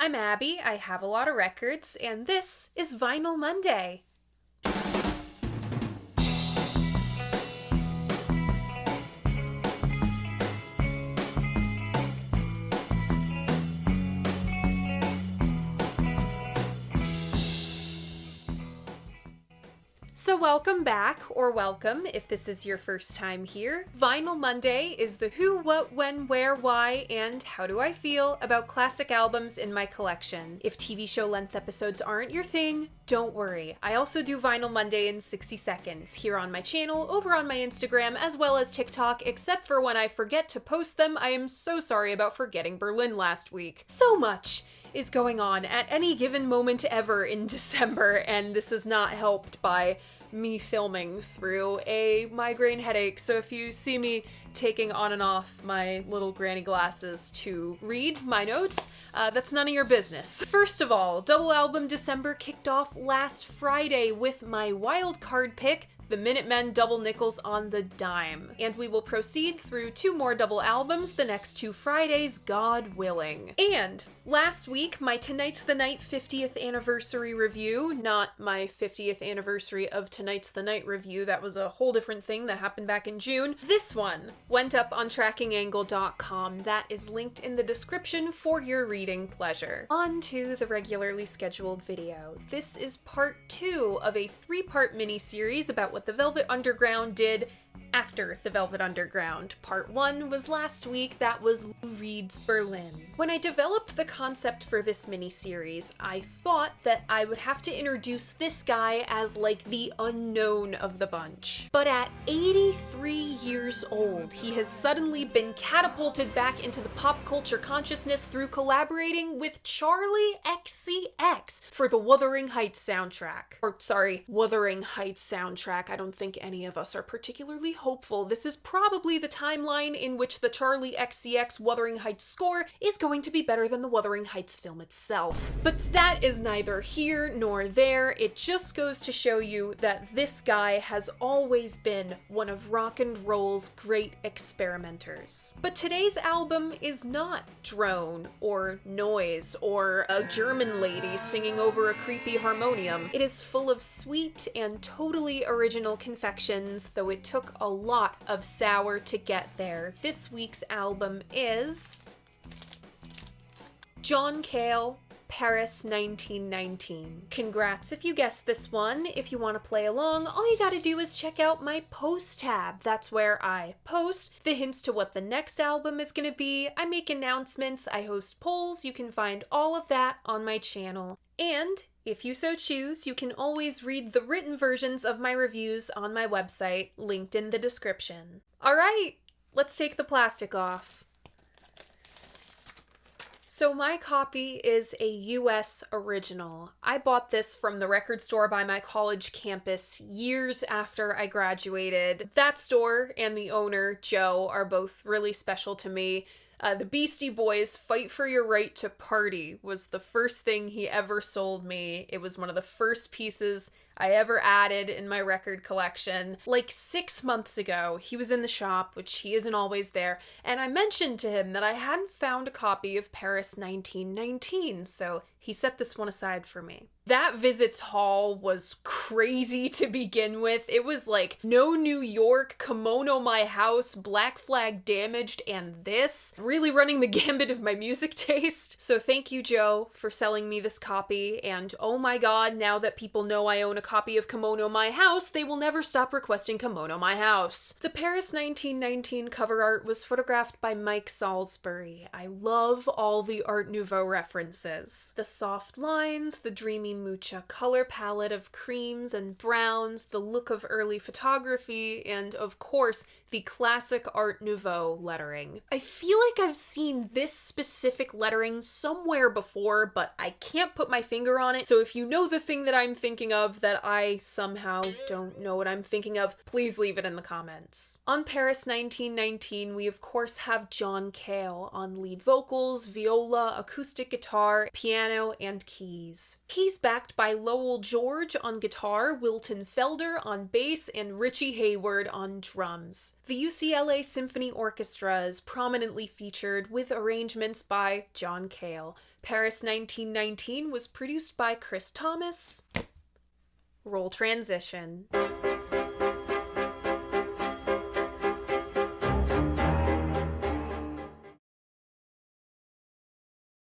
I'm Abby, I have a lot of records, and this is Vinyl Monday. So welcome back, or welcome if this is your first time here. Vinyl Monday is the who, what, when, where, why, and how do I feel about classic albums in my collection. If TV show length episodes aren't your thing, don't worry. I also do Vinyl Monday in 60 seconds, here on my channel, over on my Instagram, as well as TikTok, except for when I forget to post them. I am so sorry about forgetting Berlin last week. So much is going on at any given moment ever in December, and this is not helped by me filming through a migraine headache. So if you see me taking on and off my little granny glasses to read my notes, that's none of your business. First of all, double album December kicked off last Friday with my wild card pick, The Minutemen Double Nickels on the Dime. And we will proceed through 2 more double albums the next 2 Fridays, God willing. And last week, my Tonight's the Night 50th anniversary review, not my 50th anniversary of Tonight's the Night review, that was a whole different thing that happened back in June. This one went up on trackingangle.com. That is linked in the description for your reading pleasure. On to the regularly scheduled video. This is part 2 of a 3-part mini-series about what the Velvet Underground did after the Velvet Underground. Part 1 was last week, that was Lou Reed's Berlin. When I developed the concept for this mini-series, I thought that I would have to introduce this guy as like the unknown of the bunch. But at 83 years old, he has suddenly been catapulted back into the pop culture consciousness through collaborating with Charlie XCX for the Wuthering Heights soundtrack. Or sorry, Wuthering Heights soundtrack. I don't think any of us are particularly hopeful. This is probably the timeline in which the Charlie XCX Wuthering Heights score is going to be better than the Wuthering Heights film itself. But that is neither here nor there. It just goes to show you that this guy has always been one of rock and roll's great experimenters. But today's album is not drone or noise or a German lady singing over a creepy harmonium. It is full of sweet and totally original confections, though it took a lot of sour to get there. This week's album is John Cale, Paris 1919. Congrats if you guessed this one. If you want to play along, all you gotta do is check out my post tab. That's where I post the hints to what the next album is gonna be. I make announcements, I host polls. You can find all of that on my channel. And if you so choose, you can always read the written versions of my reviews on my website, linked in the description. Alright, let's take the plastic off. So my copy is a US original. I bought this from the record store by my college campus years after I graduated. That store and the owner, Joe, are both really special to me. The Beastie Boys' Fight for Your Right to Party was the first thing he ever sold me. It was one of the first pieces I ever added in my record collection. Like 6 months ago, he was in the shop, which he isn't always there, and I mentioned to him that I hadn't found a copy of Paris 1919, so he set this one aside for me. That visits haul was crazy to begin with. It was like No New York, Kimono My House, Black Flag Damaged, and this. Really running the gambit of my music taste. So thank you, Joe, for selling me this copy, and oh my god, now that people know I own a copy of Kimono My House, they will never stop requesting Kimono My House. The Paris 1919 cover art was photographed by Mike Salisbury. I love all the Art Nouveau references. The soft lines, the dreamy mucha color palette of creams and browns, the look of early photography, and of course, the classic Art Nouveau lettering. I feel like I've seen this specific lettering somewhere before, but I can't put my finger on it, so if you know the thing that I'm thinking of that I somehow don't know what I'm thinking of, please leave it in the comments. On Paris 1919, we of course have John Cale on lead vocals, viola, acoustic guitar, piano, and keys. He's backed by Lowell George on guitar, Wilton Felder on bass, and Richie Hayward on drums. The UCLA Symphony Orchestra is prominently featured with arrangements by John Cale. Paris 1919 was produced by Chris Thomas. Roll transition.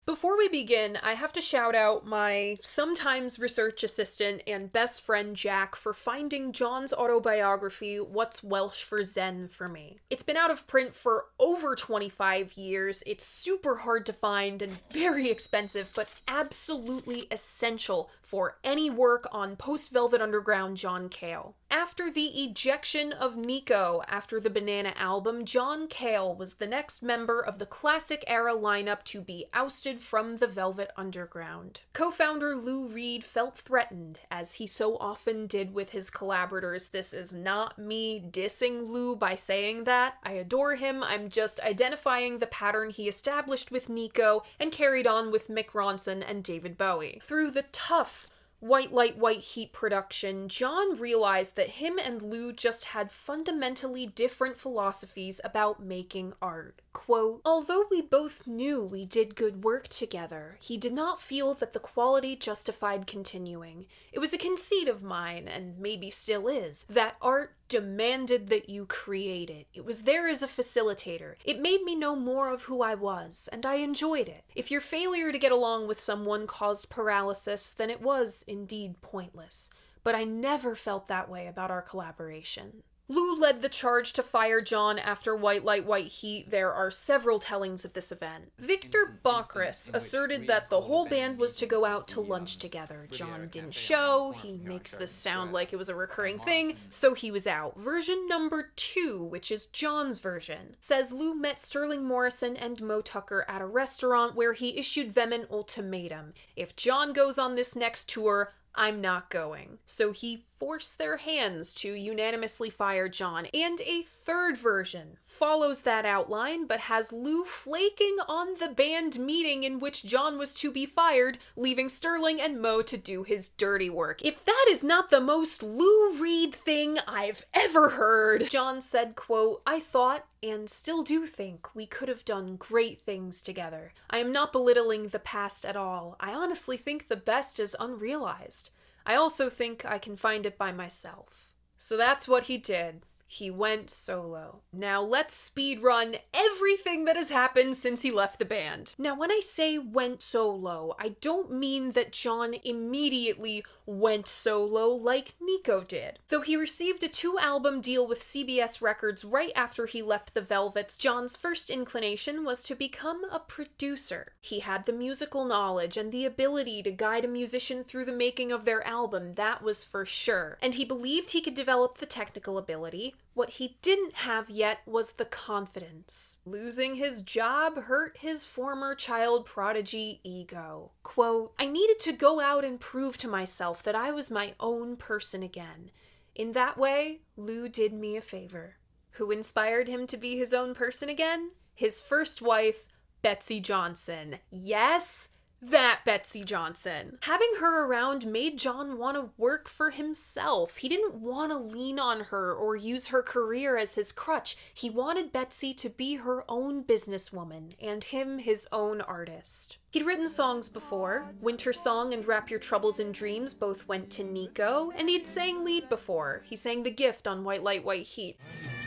Before we begin, I have to shout out my sometimes research assistant and best friend Jack for finding John's autobiography, What's Welsh for Zen, for me. It's been out of print for over 25 years, it's super hard to find and very expensive, but absolutely essential for any work on post-Velvet Underground John Cale. After the ejection of Nico after the Banana album, John Cale was the next member of the classic era lineup to be ousted from the Velvet Underground. Co-founder Lou Reed felt threatened, as he so often did with his collaborators. This is not me dissing Lou by saying that. I adore him, I'm just identifying the pattern he established with Nico and carried on with Mick Ronson and David Bowie. Through the tough White Light, White Heat production, John realized that him and Lou just had fundamentally different philosophies about making art. Quote, although we both knew we did good work together, he did not feel that the quality justified continuing. It was a conceit of mine, and maybe still is, that art demanded that you create it. It was there as a facilitator. It made me know more of who I was, and I enjoyed it. If your failure to get along with someone caused paralysis, then it was indeed pointless. But I never felt that way about our collaboration. Lou led the charge to fire John after White Light, White Heat. There are several tellings of this event. Victor Bockris asserted that the whole band was to go out to lunch together. John didn't show, he makes this sound like it was a recurring thing, so he was out. Version number 2, which is John's version, says Lou met Sterling Morrison and Mo Tucker at a restaurant where he issued them an ultimatum. If John goes on this next tour, I'm not going. So he forced their hands to unanimously fire John. And a third version follows that outline, but has Lou flaking on the band meeting in which John was to be fired, leaving Sterling and Mo to do his dirty work. If that is not the most Lou Reed thing I've ever heard. John said, quote, I thought, and still do think, we could have done great things together. I am not belittling the past at all. I honestly think the best is unrealized. I also think I can find it by myself. So that's what he did. He went solo. Now let's speed run everything that has happened since he left the band. Now when I say went solo, I don't mean that John immediately went solo like Nico did. Though he received a 2-album deal with CBS Records right after he left the Velvets, John's first inclination was to become a producer. He had the musical knowledge and the ability to guide a musician through the making of their album, that was for sure. And he believed he could develop the technical ability. What he didn't have yet was the confidence. Losing his job hurt his former child prodigy ego. Quote, I needed to go out and prove to myself that I was my own person again. In that way, Lou did me a favor. Who inspired him to be his own person again? His first wife, Betsy Johnson. Yes, that Betsy Johnson. Having her around made John want to work for himself. He didn't want to lean on her or use her career as his crutch. He wanted Betsy to be her own businesswoman and him his own artist. He'd written songs before. Winter Song and Wrap Your Troubles in Dreams both went to Nico, and he'd sang lead before. He sang The Gift on White Light, White Heat.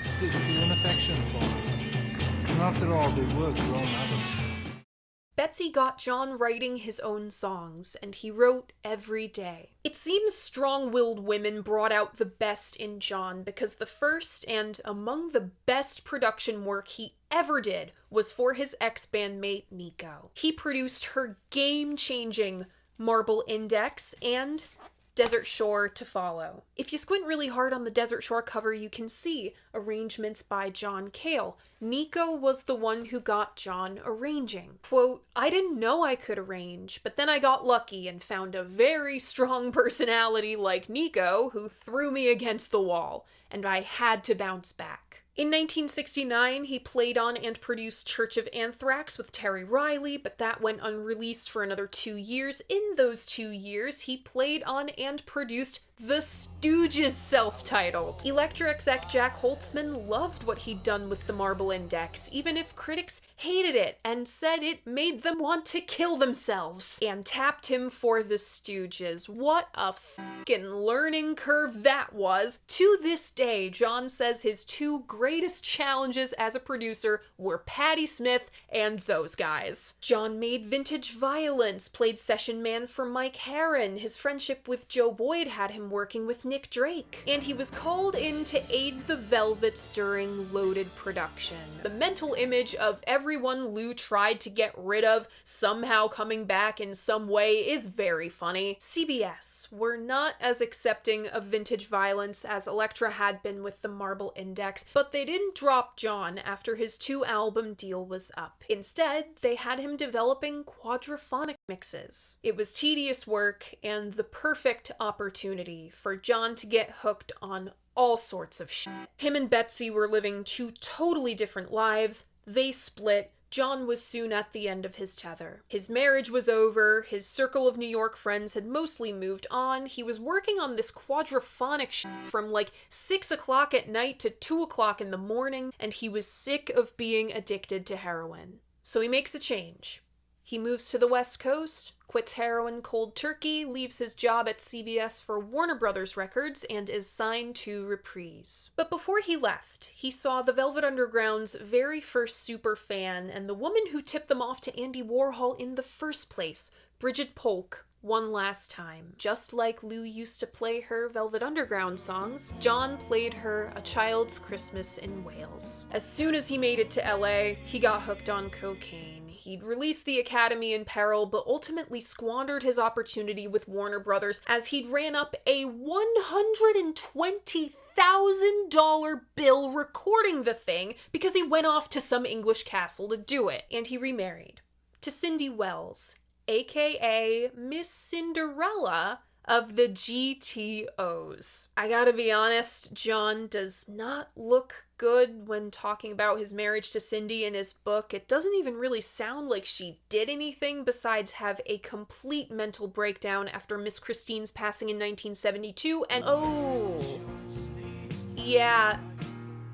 I did feel an affection for her. And after all, they were grown adults. Betsy got John writing his own songs, and he wrote every day. It seems strong-willed women brought out the best in John, because the first and among the best production work he ever did was for his ex-bandmate Nico. He produced her game-changing Marble Index and Desert Shore to follow. If you squint really hard on the Desert Shore cover, you can see arrangements by John Cale. Nico was the one who got John arranging. Quote, I didn't know I could arrange, but then I got lucky and found a very strong personality like Nico who threw me against the wall, and I had to bounce back. In 1969, he played on and produced Church of Anthrax with Terry Riley, but that went unreleased for another 2 years. In those 2 years, he played on and produced The Stooges self-titled. Elektra exec Jack Holtzman loved what he'd done with the Marble Index, even if critics hated it and said it made them want to kill themselves, and tapped him for the Stooges. What a fucking learning curve that was. To this day, John says his two greatest challenges as a producer were Patti Smith and those guys. John made Vintage Violence, played session man for Mike Herron. His friendship with Joe Boyd had him working with Nick Drake. And he was called in to aid the Velvets during Loaded production. The mental image of everyone Lou tried to get rid of somehow coming back in some way is very funny. CBS were not as accepting of Vintage Violence as Elektra had been with the Marble Index, but they didn't drop John after his 2-album deal was up. Instead, they had him developing quadraphonic mixes. It was tedious work and the perfect opportunity for John to get hooked on all sorts of shit. Him and Betsy were living two totally different lives. They split. John was soon at the end of his tether. His marriage was over, his circle of New York friends had mostly moved on, he was working on this quadraphonic shit from like 6 o'clock at night to 2 o'clock in the morning, and he was sick of being addicted to heroin. So he makes a change. He moves to the West Coast, quits heroin cold turkey, leaves his job at CBS for Warner Brothers Records, and is signed to Reprise. But before he left, he saw the Velvet Underground's very first super fan and the woman who tipped them off to Andy Warhol in the first place, Bridget Polk, one last time. Just like Lou used to play her Velvet Underground songs, John played her A Child's Christmas in Wales. As soon as he made it to LA, he got hooked on cocaine. He'd released The Academy in peril, but ultimately squandered his opportunity with Warner Brothers as he'd ran up a $120,000 bill recording the thing because he went off to some English castle to do it. And he remarried to Cindy Wells, aka Miss Cinderella of the GTOs. I gotta be honest, John does not look good when talking about his marriage to Cindy in his book. It doesn't even really sound like she did anything besides have a complete mental breakdown after Miss Christine's passing in 1972, and yeah,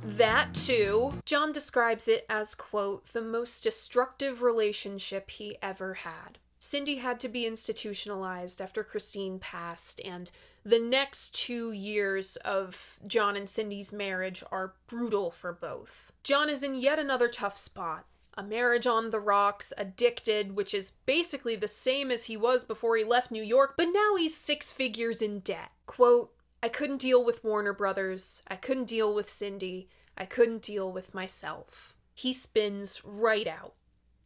that too. John describes it as, quote, the most destructive relationship he ever had. Cindy had to be institutionalized after Christine passed, and the next 2 years of John and Cindy's marriage are brutal for both. John is in yet another tough spot. A marriage on the rocks, addicted, which is basically the same as he was before he left New York, but now he's 6 figures in debt. Quote, I couldn't deal with Warner Brothers. I couldn't deal with Cindy. I couldn't deal with myself. He spins right out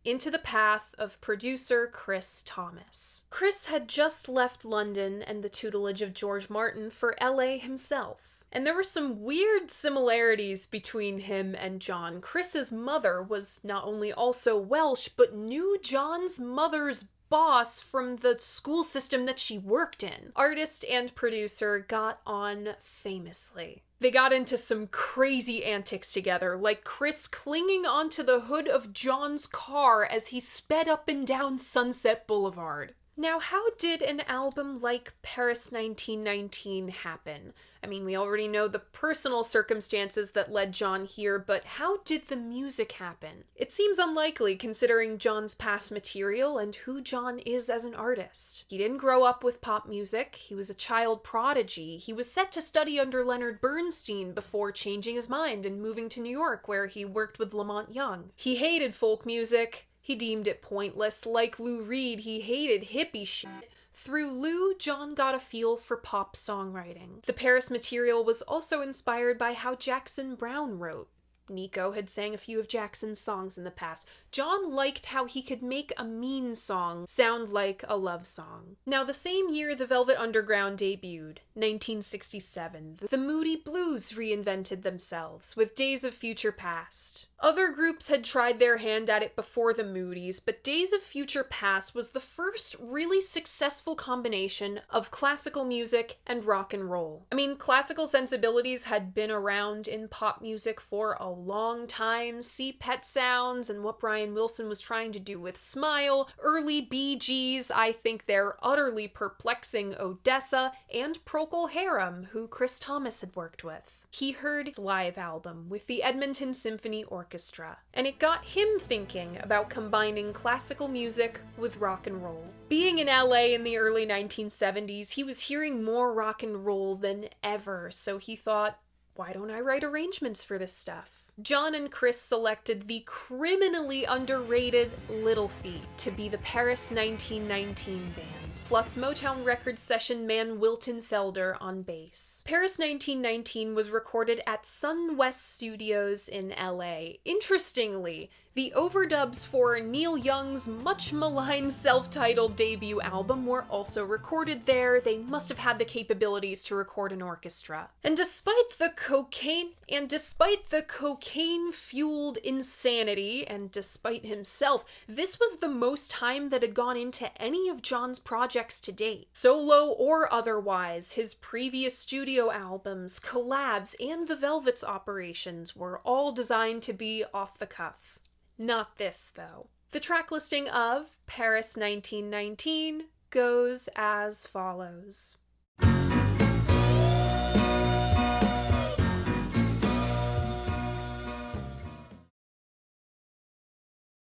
into the path of producer Chris Thomas. Chris had just left London and the tutelage of George Martin for LA himself. And there were some weird similarities between him and John. Chris's mother was not only also Welsh, but knew John's mother's boss from the school system that she worked in. Artist and producer got on famously. They got into some crazy antics together, like Chris clinging onto the hood of John's car as he sped up and down Sunset Boulevard. Now, how did an album like Paris 1919 happen? I mean, we already know the personal circumstances that led John here, but how did the music happen? It seems unlikely considering John's past material and who John is as an artist. He didn't grow up with pop music, he was a child prodigy, he was set to study under Leonard Bernstein before changing his mind and moving to New York where he worked with Lamont Young. He hated folk music, he deemed it pointless. Like Lou Reed, he hated hippie shit. Through Lou, John got a feel for pop songwriting. The Paris material was also inspired by how Jackson Browne wrote. Nico had sang a few of Jackson's songs in the past. John liked how he could make a mean song sound like a love song. Now, the same year the Velvet Underground debuted, 1967, the Moody Blues reinvented themselves with Days of Future Past. Other groups had tried their hand at it before the Moodies, but Days of Future Past was the first really successful combination of classical music and rock and roll. I mean, classical sensibilities had been around in pop music for a long time. See Pet Sounds and What Brian Brian Wilson was trying to do with Smile, early Bee Gees, I think their utterly perplexing Odessa, and Procol Harum, who Chris Thomas had worked with. He heard his live album with the Edmonton Symphony Orchestra, and it got him thinking about combining classical music with rock and roll. Being in LA in the early 1970s, he was hearing more rock and roll than ever, so he thought, why don't I write arrangements for this stuff? John and Chris selected the criminally underrated Little Feat to be the Paris 1919 band, plus Motown Records session man Wilton Felder on bass. Paris 1919 was recorded at Sun West Studios in LA. Interestingly, the overdubs for Neil Young's much maligned self-titled debut album were also recorded there. They must have had the capabilities to record an orchestra. And despite the cocaine-fueled insanity, and despite himself, this was the most time that had gone into any of John's projects to date. Solo or otherwise, his previous studio albums, collabs, and the Velvet's operations were all designed to be off the cuff. Not this, though. The track listing of Paris 1919 goes as follows.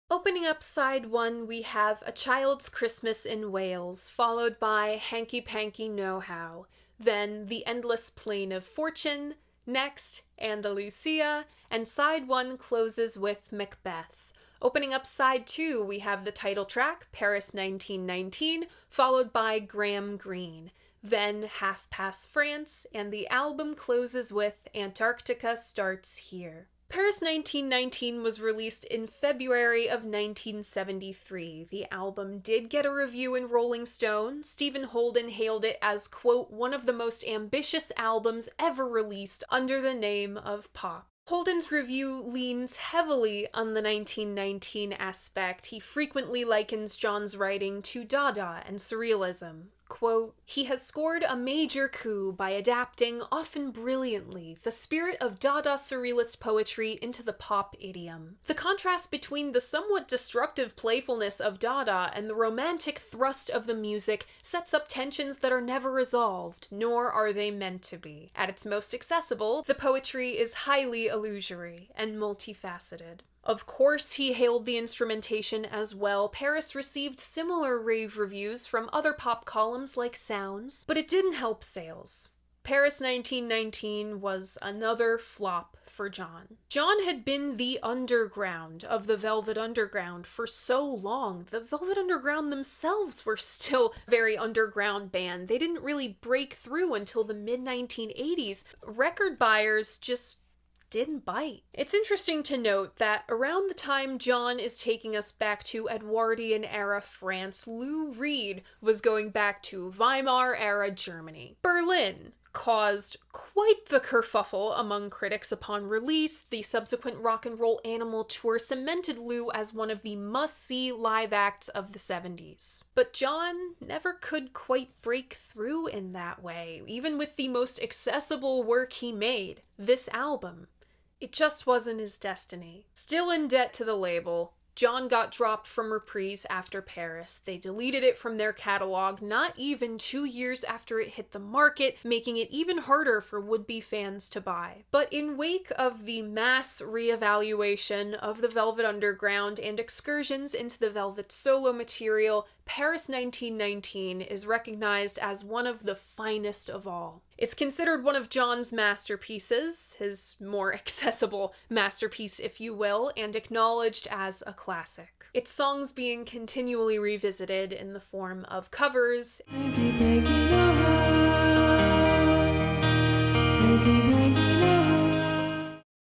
Opening up side 1, we have A Child's Christmas in Wales, followed by Hanky Panky Know-How, then The Endless Plane of Fortune, next Andalusia, and side 1 closes with Macbeth. Opening up side 2, we have the title track, Paris 1919, followed by Graham Greene, then Half Past France, and the album closes with Antarctica Starts Here. Paris 1919 was released in February of 1973. The album did get a review in Rolling Stone. Stephen Holden hailed it as, quote, one of the most ambitious albums ever released under the name of pop. Holden's review leans heavily on the 1919 aspect. He frequently likens John's writing to Dada and Surrealism. Quote, he has scored a major coup by adapting, often brilliantly, the spirit of Dada Surrealist poetry into the pop idiom. The contrast between the somewhat destructive playfulness of Dada and the romantic thrust of the music sets up tensions that are never resolved, nor are they meant to be. At its most accessible, the poetry is highly illusory and multifaceted. Of course, he hailed the instrumentation as well. Paris received similar rave reviews from other pop columns like Sounds, but it didn't help sales. Paris 1919 was another flop for John. John had been the underground of the Velvet Underground for so long. The Velvet Underground themselves were still a very underground band. They didn't really break through until the mid-1980s. Record buyers just didn't bite. It's interesting to note that around the time John is taking us back to Edwardian-era France, Lou Reed was going back to Weimar-era Germany. Berlin caused quite the kerfuffle among critics upon release. The subsequent Rock and Roll Animal tour cemented Lou as one of the must-see live acts of the 70s. But John never could quite break through in that way, even with the most accessible work he made, this album. It just wasn't his destiny. Still in debt to the label, John got dropped from Reprise after Paris. They deleted it from their catalog not even 2 years after it hit the market, making it even harder for would-be fans to buy. But in wake of the mass reevaluation of the Velvet Underground and excursions into the Velvet solo material, Paris 1919 is recognized as one of the finest of all. It's considered one of John's masterpieces, his more accessible masterpiece, if you will, and acknowledged as a classic. Its songs being continually revisited in the form of covers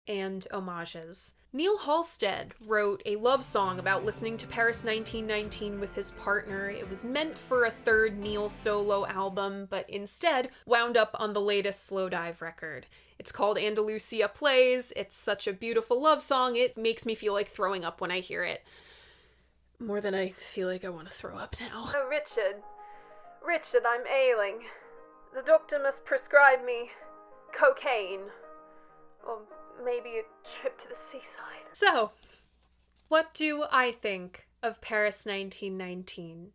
and homages. Neil Halstead wrote a love song about listening to Paris 1919 with his partner. It was meant for a third Neil solo album, but instead wound up on the latest Slowdive record. It's called Andalusia Plays. It's such a beautiful love song, it makes me feel like throwing up when I hear it. More than I feel like I want to throw up now. Oh, Richard, I'm ailing. The doctor must prescribe me cocaine. Or maybe a trip to the seaside. So, What do I think of Paris 1919?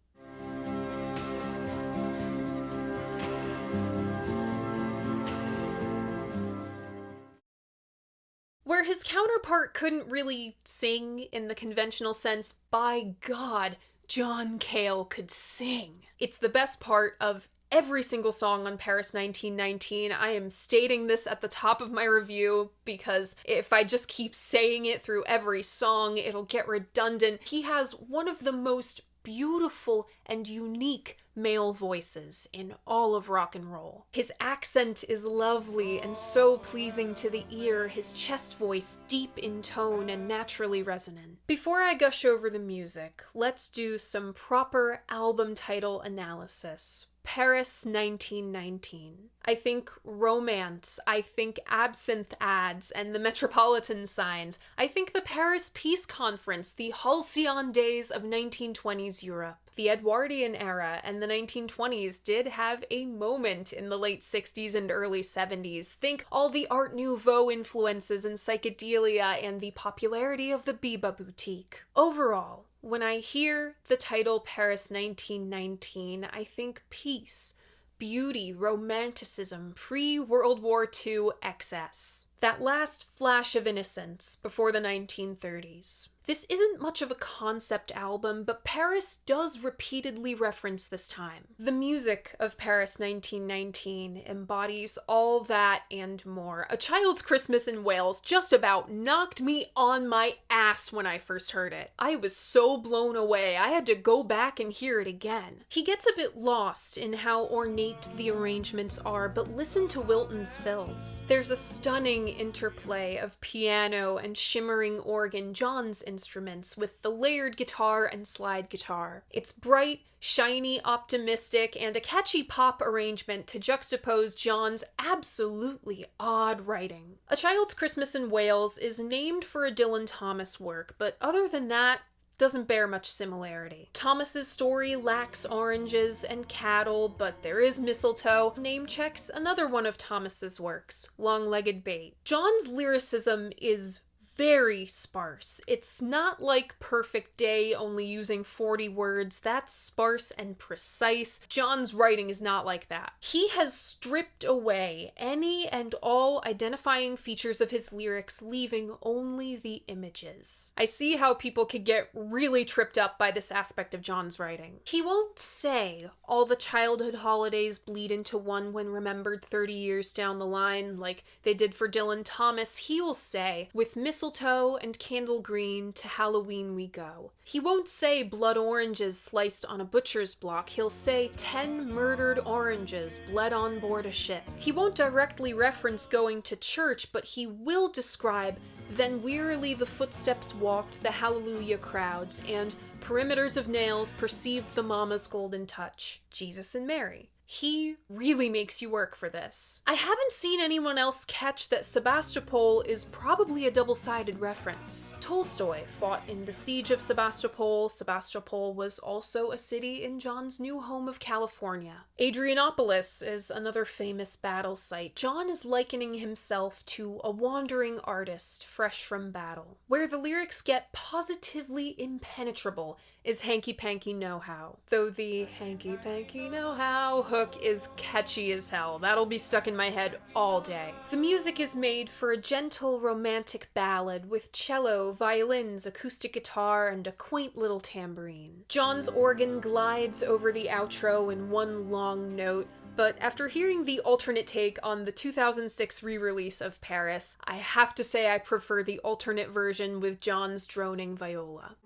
Where his counterpart couldn't really sing in the conventional sense, by God, John Cale could sing. It's the best part of every single song on Paris 1919. I am stating this at the top of my review because if I just keep saying it through every song, it'll get redundant. He has one of the most beautiful and unique male voices in all of rock and roll. His accent is lovely and so pleasing to the ear, his chest voice deep in tone and naturally resonant. Before I gush over the music, let's do some proper album title analysis. Paris 1919. I think romance, I think absinthe ads and the metropolitan signs, I think the Paris Peace Conference, the halcyon days of 1920s Europe. The Edwardian era and the 1920s did have a moment in the late 60s and early 70s. Think all the Art Nouveau influences and psychedelia and the popularity of the Biba boutique. Overall, when I hear the title Paris 1919, I think peace, beauty, romanticism, pre-World War II excess. That last flash of innocence before the 1930s. This isn't much of a concept album, but Paris does repeatedly reference this time. The music of Paris 1919 embodies all that and more. A Child's Christmas in Wales just about knocked me on my ass when I first heard it. I was so blown away, I had to go back and hear it again. He gets a bit lost in how ornate the arrangements are, but listen to Wilton's fills. There's a stunning interplay of piano and shimmering organ, John's instruments, with the layered guitar and slide guitar. It's bright, shiny, optimistic, and a catchy pop arrangement to juxtapose John's absolutely odd writing. A Child's Christmas in Wales is named for a Dylan Thomas work, but other than that, doesn't bear much similarity. Thomas's story lacks oranges and cattle, but there is mistletoe. Name checks another one of Thomas's works, Long-Legged Bait. John's lyricism is very sparse. It's not like Perfect Day, only using 40 words. That's sparse and precise. John's writing is not like that. He has stripped away any and all identifying features of his lyrics, leaving only the images. I see how people could get really tripped up by this aspect of John's writing. He won't say all the childhood holidays bleed into one when remembered 30 years down the line, like they did for Dylan Thomas. He will say, with mistletoe and candle green to Halloween we go. He won't say blood oranges sliced on a butcher's block. He'll say 10 murdered oranges bled on board a ship. He won't directly reference going to church, but he will describe then wearily the footsteps walked the hallelujah crowds, and perimeters of nails perceived the mama's golden touch, Jesus and Mary. He really makes you work for this. I haven't seen anyone else catch that Sebastopol is probably a double-sided reference. Tolstoy fought in the Siege of Sebastopol. Sebastopol was also a city in John's new home of California. Adrianopolis is another famous battle site. John is likening himself to a wandering artist fresh from battle. Where the lyrics get positively impenetrable is Hanky Panky Know-How. Though the Hanky Panky Know-How hook is catchy as hell. That'll be stuck in my head all day. The music is made for a gentle romantic ballad with cello, violins, acoustic guitar, and a quaint little tambourine. John's organ glides over the outro in one long note, but after hearing the alternate take on the 2006 re-release of Paris, I have to say I prefer the alternate version with John's droning viola.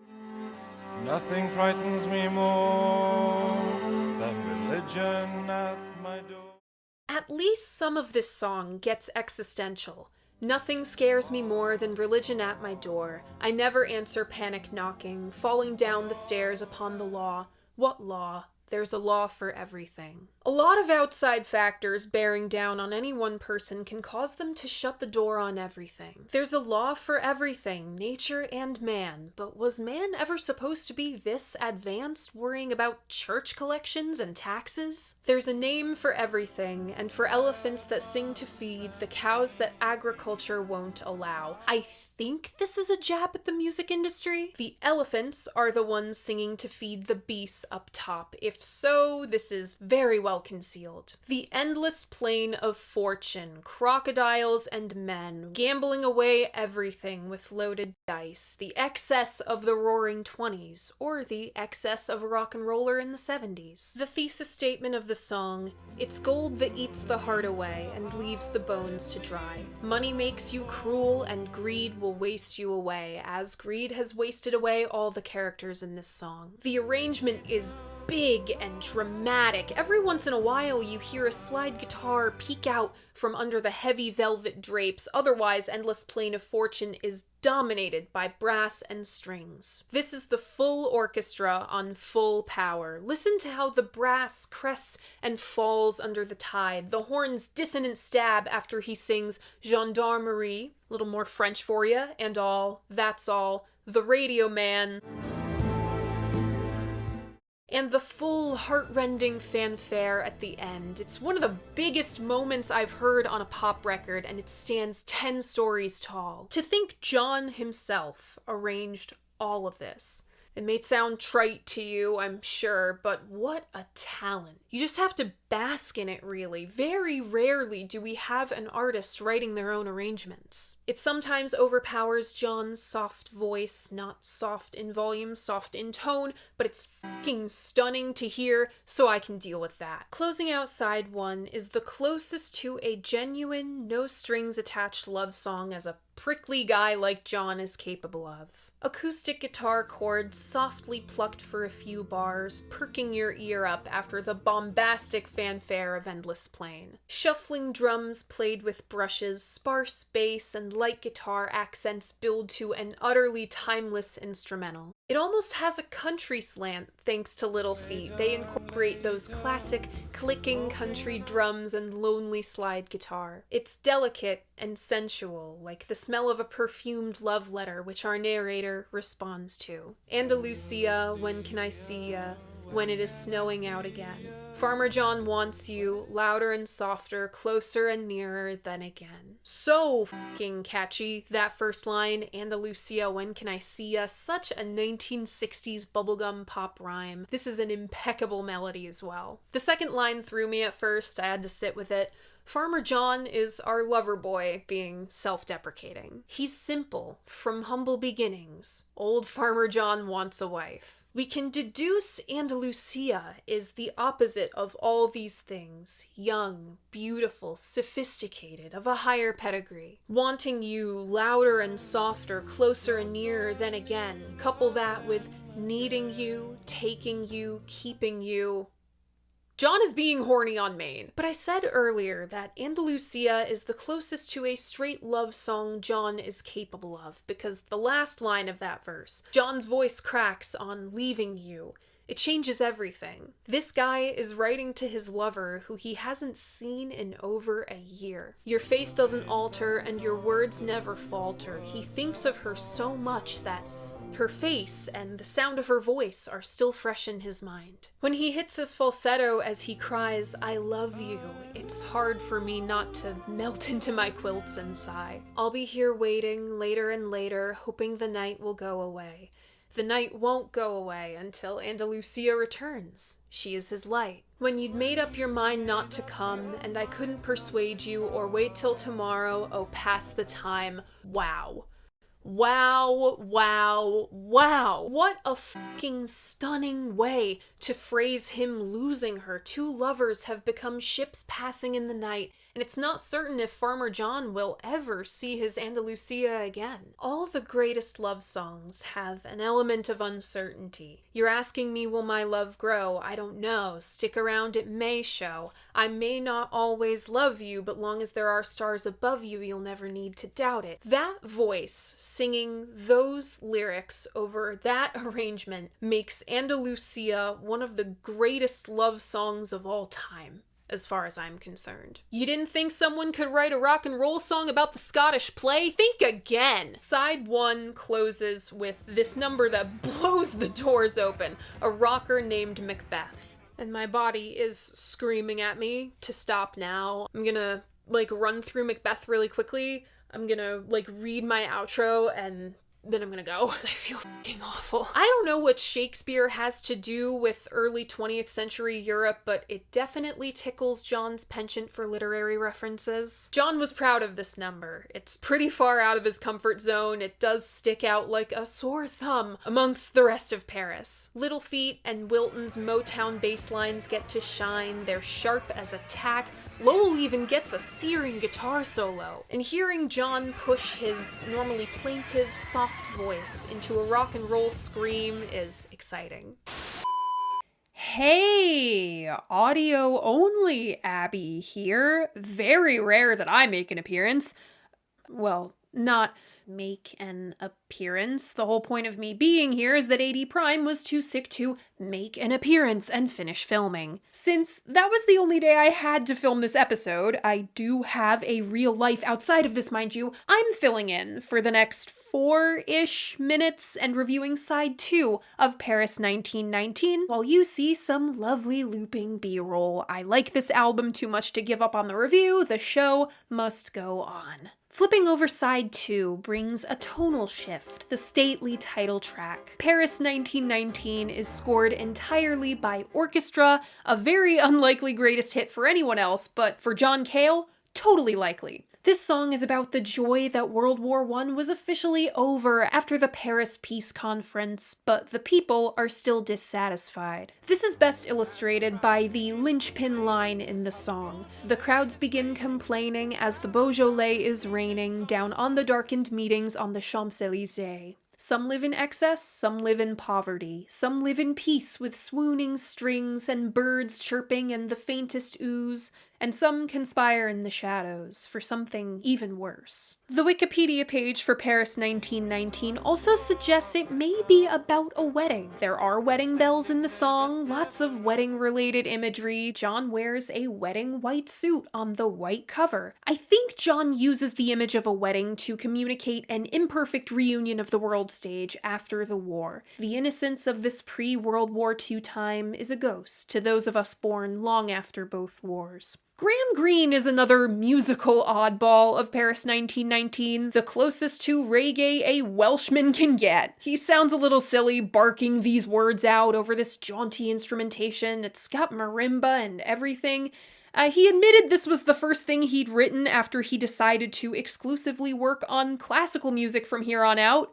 Nothing frightens me more than religion at my door. At least some of this song gets existential. Nothing scares me more than religion at my door. I never answer panic knocking, falling down the stairs upon the law. What law? There's a law for everything. A lot of outside factors bearing down on any one person can cause them to shut the door on everything. There's a law for everything, nature and man, but was man ever supposed to be this advanced, worrying about church collections and taxes? There's a name for everything, and for elephants that sing to feed, the cows that agriculture won't allow. I think this is a jab at the music industry? The elephants are the ones singing to feed the beasts up top. If so, this is very well concealed. The endless plain of fortune, crocodiles and men, gambling away everything with loaded dice, the excess of the roaring 20s, or the excess of a rock and roller in the 70s. The thesis statement of the song, it's gold that eats the heart away and leaves the bones to dry. Money makes you cruel and greed will waste you away, as greed has wasted away all the characters in this song. The arrangement is big and dramatic. Every once in a while you hear a slide guitar peek out from under the heavy velvet drapes. Otherwise, Endless Plain of Fortune is dominated by brass and strings. This is the full orchestra on full power. Listen to how the brass crests and falls under the tide, the horn's dissonant stab after he sings Gendarmerie, a little more French for you, and all, that's all, the radio man. And the full heart-rending fanfare at the end. It's one of the biggest moments I've heard on a pop record, and it stands 10 stories tall. To think John himself arranged all of this. It may sound trite to you, I'm sure, but what a talent. You just have to bask in it, really. Very rarely do we have an artist writing their own arrangements. It sometimes overpowers John's soft voice, not soft in volume, soft in tone, but it's fucking stunning to hear, so I can deal with that. Closing out side one is the closest to a genuine, no-strings-attached love song as a prickly guy like John is capable of. Acoustic guitar chords softly plucked for a few bars, perking your ear up after the bombastic fanfare of Endless Plain. Shuffling drums played with brushes, sparse bass, and light guitar accents build to an utterly timeless instrumental. It almost has a country slant thanks to Little Feat. They incorporate those classic clicking country drums and lonely slide guitar. It's delicate and sensual, like the smell of a perfumed love letter which our narrator responds to. Andalusia, when can I see ya? When it is snowing out again. Farmer John wants you, louder and softer, closer and nearer than again. So fucking catchy, that first line, Andalusia, when can I see ya? Such a 1960s bubblegum pop rhyme. This is an impeccable melody as well. The second line threw me at first, I had to sit with it. Farmer John is our lover boy being self-deprecating. He's simple, from humble beginnings. Old Farmer John wants a wife. We can deduce Andalusia is the opposite of all these things. Young, beautiful, sophisticated, of a higher pedigree. Wanting you louder and softer, closer and nearer than again. Couple that with needing you, taking you, keeping you. John is being horny on Maine. But I said earlier that Andalusia is the closest to a straight love song John is capable of, because the last line of that verse, John's voice cracks on leaving you. It changes everything. This guy is writing to his lover who he hasn't seen in over a year. Your face doesn't alter and your words never falter. He thinks of her so much that her face and the sound of her voice are still fresh in his mind. When he hits his falsetto as he cries, I love you, it's hard for me not to melt into my quilts and sigh. I'll be here waiting later and later, hoping the night will go away. The night won't go away until Andalusia returns. She is his light. When you'd made up your mind not to come, and I couldn't persuade you or wait till tomorrow, oh, pass the time. Wow. Wow, wow, wow. What a fucking stunning way to phrase him losing her. Two lovers have become ships passing in the night, and it's not certain if Farmer John will ever see his Andalusia again. All the greatest love songs have an element of uncertainty. You're asking me, will my love grow? I don't know. Stick around, it may show. I may not always love you, but long as there are stars above you, you'll never need to doubt it. That voice singing those lyrics over that arrangement makes Andalusia one of the greatest love songs of all time, as far as I'm concerned. You didn't think someone could write a rock and roll song about the Scottish play? Think again! Side 1 closes with this number that blows the doors open, a rocker named Macbeth. And my body is screaming at me to stop now. I'm gonna, run through Macbeth really quickly. I'm gonna, read my outro and then I'm gonna go. I feel fucking awful. I don't know what Shakespeare has to do with early 20th century Europe, but it definitely tickles John's penchant for literary references. John was proud of this number. It's pretty far out of his comfort zone. It does stick out like a sore thumb amongst the rest of Paris. Little Feat and Wilton's Motown bass lines get to shine. They're sharp as a tack. Lowell even gets a searing guitar solo, and hearing John push his normally plaintive, soft voice into a rock and roll scream is exciting. Hey, audio only Abby here. Very rare that I make an appearance. Well, not make an appearance. The whole point of me being here is that AD Prime was too sick to make an appearance and finish filming. Since that was the only day I had to film this episode, I do have a real life outside of this, mind you. I'm filling in for the next 4-ish minutes and reviewing side 2 of Paris 1919 while you see some lovely looping B-roll. I like this album too much to give up on the review. The show must go on. Flipping over side 2 brings a tonal shift, the stately title track. Paris 1919 is scored entirely by orchestra, a very unlikely greatest hit for anyone else, but for John Cale, totally likely. This song is about the joy that World War I was officially over after the Paris Peace Conference, but the people are still dissatisfied. This is best illustrated by the linchpin line in the song. The crowds begin complaining as the Beaujolais is raining down on the darkened meetings on the Champs-Élysées. Some live in excess, some live in poverty. Some live in peace with swooning strings and birds chirping and the faintest ooze, and some conspire in the shadows for something even worse. The Wikipedia page for Paris 1919 also suggests it may be about a wedding. There are wedding bells in the song, lots of wedding-related imagery. John wears a wedding white suit on the white cover. I think John uses the image of a wedding to communicate an imperfect reunion of the world stage after the war. The innocence of this pre-World War II time is a ghost to those of us born long after both wars. Graham Greene is another musical oddball of Paris 1919, the closest to reggae a Welshman can get. He sounds a little silly barking these words out over this jaunty instrumentation. It's got marimba and everything. He admitted this was the first thing he'd written after he decided to exclusively work on classical music from here on out.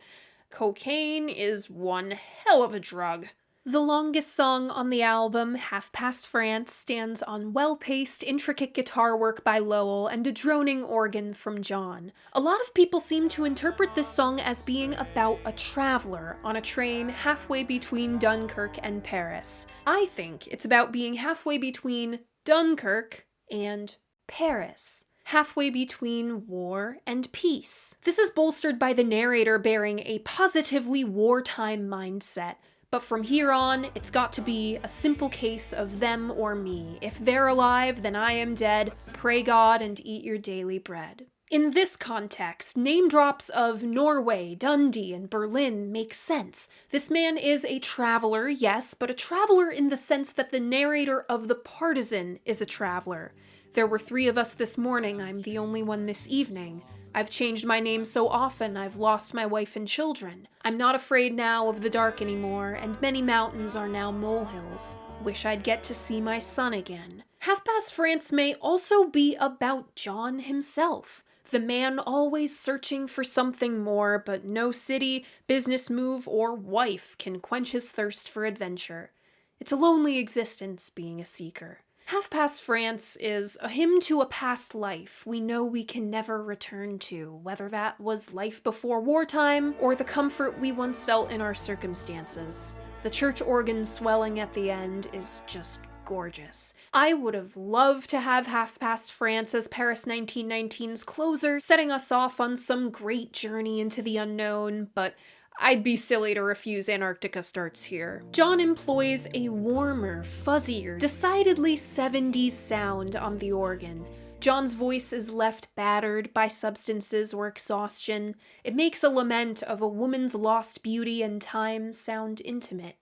Cocaine is one hell of a drug. The longest song on the album, Half Past France, stands on well-paced, intricate guitar work by Lowell and a droning organ from John. A lot of people seem to interpret this song as being about a traveler on a train halfway between Dunkirk and Paris. I think it's about being halfway between Dunkirk and Paris. Halfway between war and peace. This is bolstered by the narrator bearing a positively wartime mindset. But from here on, it's got to be a simple case of them or me. If they're alive, then I am dead. Pray God and eat your daily bread. In this context, name drops of Norway, Dundee, and Berlin make sense. This man is a traveler, yes, but a traveler in the sense that the narrator of The Partisan is a traveler. There were 3 of us this morning, I'm the only one this evening. I've changed my name so often, I've lost my wife and children. I'm not afraid now of the dark anymore, and many mountains are now molehills. Wish I'd get to see my son again. Half Past France may also be about John himself. The man always searching for something more, but no city, business move, or wife can quench his thirst for adventure. It's a lonely existence being a seeker. Half Past France is a hymn to a past life we know we can never return to, whether that was life before wartime or the comfort we once felt in our circumstances. The church organ swelling at the end is just gorgeous. I would have loved to have Half Past France as Paris 1919's closer, setting us off on some great journey into the unknown, but I'd be silly to refuse Antarctica starts here. John employs a warmer, fuzzier, decidedly 70s sound on the organ. John's voice is left battered by substances or exhaustion. It makes a lament of a woman's lost beauty and time sound intimate,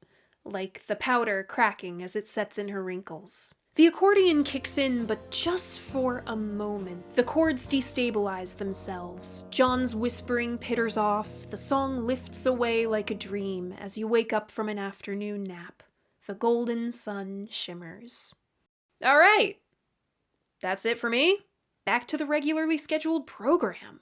like the powder cracking as it sets in her wrinkles. The accordion kicks in, but just for a moment. The chords destabilize themselves. John's whispering pitters off. The song lifts away like a dream as you wake up from an afternoon nap. The golden sun shimmers. All right. That's it for me. Back to the regularly scheduled program.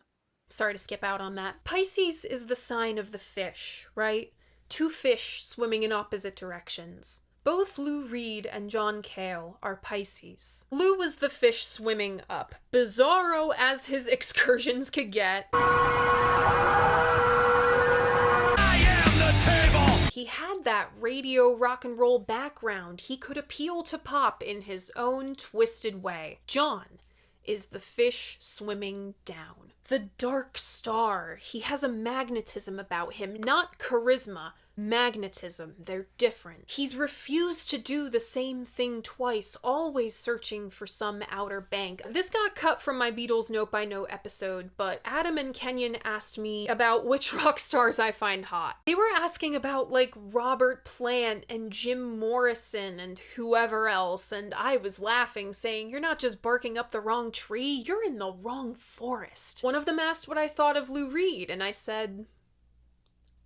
Sorry to skip out on that. Pisces is the sign of the fish, right? Two fish swimming in opposite directions. Both Lou Reed and John Cale are Pisces. Lou was the fish swimming up, bizarro as his excursions could get. I am the table! He had that radio rock and roll background. He could appeal to pop in his own twisted way. John is the fish swimming down. The dark star. He has a magnetism about him, not charisma. Magnetism, they're different. He's refused to do the same thing twice, always searching for some outer bank. This got cut from my Beatles Note by Note episode, but Adam and Kenyon asked me about which rock stars I find hot. They were asking about like Robert Plant and Jim Morrison and whoever else, and I was laughing, saying, you're not just barking up the wrong tree, you're in the wrong forest. One of them asked what I thought of Lou Reed, and I said,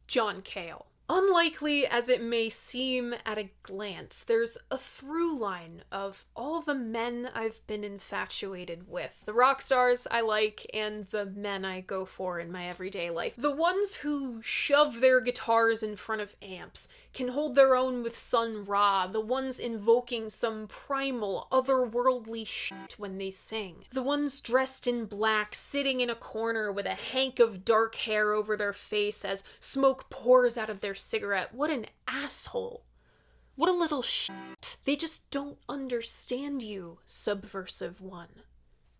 John Cale. Unlikely as it may seem at a glance, there's a through line of all the men I've been infatuated with. The rock stars I like and the men I go for in my everyday life. The ones who shove their guitars in front of amps, can hold their own with Sun Ra, the ones invoking some primal, otherworldly shit when they sing. The ones dressed in black, sitting in a corner with a hank of dark hair over their face as smoke pours out of their cigarette. What an asshole. What a little shit. They just don't understand you, subversive one.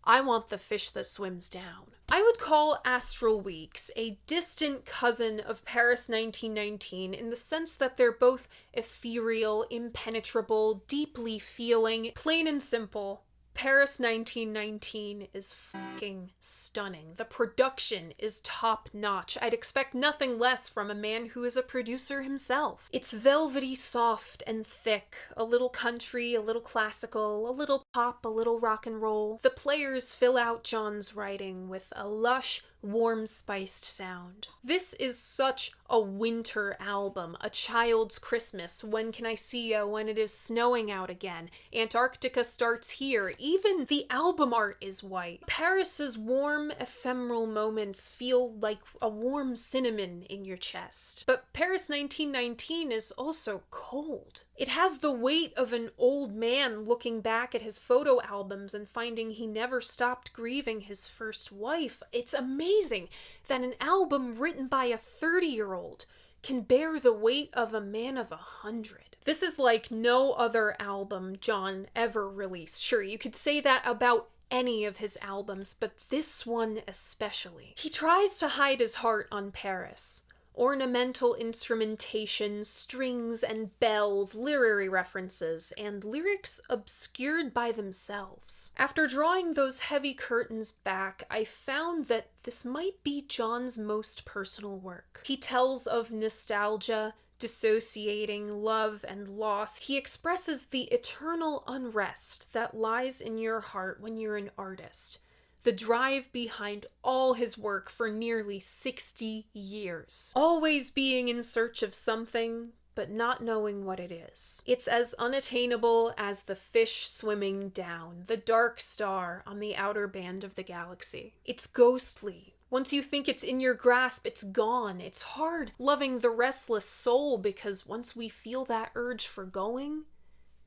I want the fish that swims down. I would call Astral Weeks a distant cousin of Paris 1919 in the sense that they're both ethereal, impenetrable, deeply feeling, plain and simple. Paris 1919 is fucking stunning. The production is top notch. I'd expect nothing less from a man who is a producer himself. It's velvety soft and thick, a little country, a little classical, a little pop, a little rock and roll. The players fill out John's writing with a lush, warm spiced sound. This is such a winter album, a child's Christmas. When can I see ya? When it is snowing out again. Antarctica starts here. Even the album art is white. Paris's warm, ephemeral moments feel like a warm cinnamon in your chest. But Paris 1919 is also cold. It has the weight of an old man looking back at his photo albums and finding he never stopped grieving his first wife. It's amazing that an album written by a 30-year-old can bear the weight of a man of 100. This is like no other album John ever released. Sure, you could say that about any of his albums, but this one especially. He tries to hide his heart on Paris. Ornamental instrumentation, strings and bells, literary references, and lyrics obscured by themselves. After drawing those heavy curtains back, I found that this might be John's most personal work. He tells of nostalgia, dissociating, love, and loss. He expresses the eternal unrest that lies in your heart when you're an artist. The drive behind all his work for nearly 60 years. Always being in search of something, but not knowing what it is. It's as unattainable as the fish swimming down, the dark star on the outer band of the galaxy. It's ghostly. Once you think it's in your grasp, it's gone. It's hard loving the restless soul because once we feel that urge for going,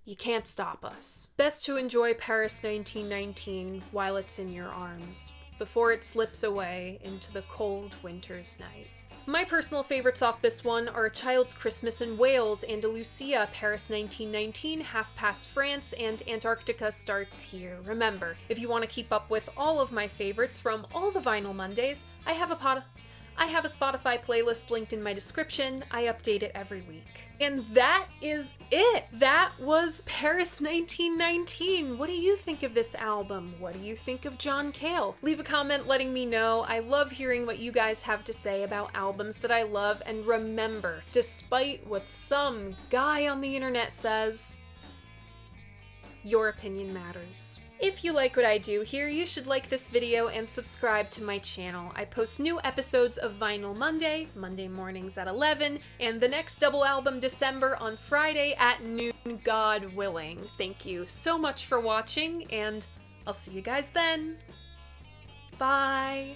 you can't stop us. Best to enjoy Paris 1919 while it's in your arms, before it slips away into the cold winter's night. My personal favorites off this one are A Child's Christmas in Wales, Andalusia, Paris 1919, Half Past France, and Antarctica Starts Here. Remember, if you want to keep up with all of my favorites from all the Vinyl Mondays, I have a Spotify playlist linked in my description. I update it every week. And that is it. That was Paris 1919. What do you think of this album? What do you think of John Cale? Leave a comment letting me know. I love hearing what you guys have to say about albums that I love. And remember, despite what some guy on the internet says, Your opinion matters. If you like what I do here, you should like this video and subscribe to my channel. I post new episodes of Vinyl Monday mornings at 11, and the next double album December on Friday at noon, God willing. Thank you so much for watching, and I'll see you guys then. Bye!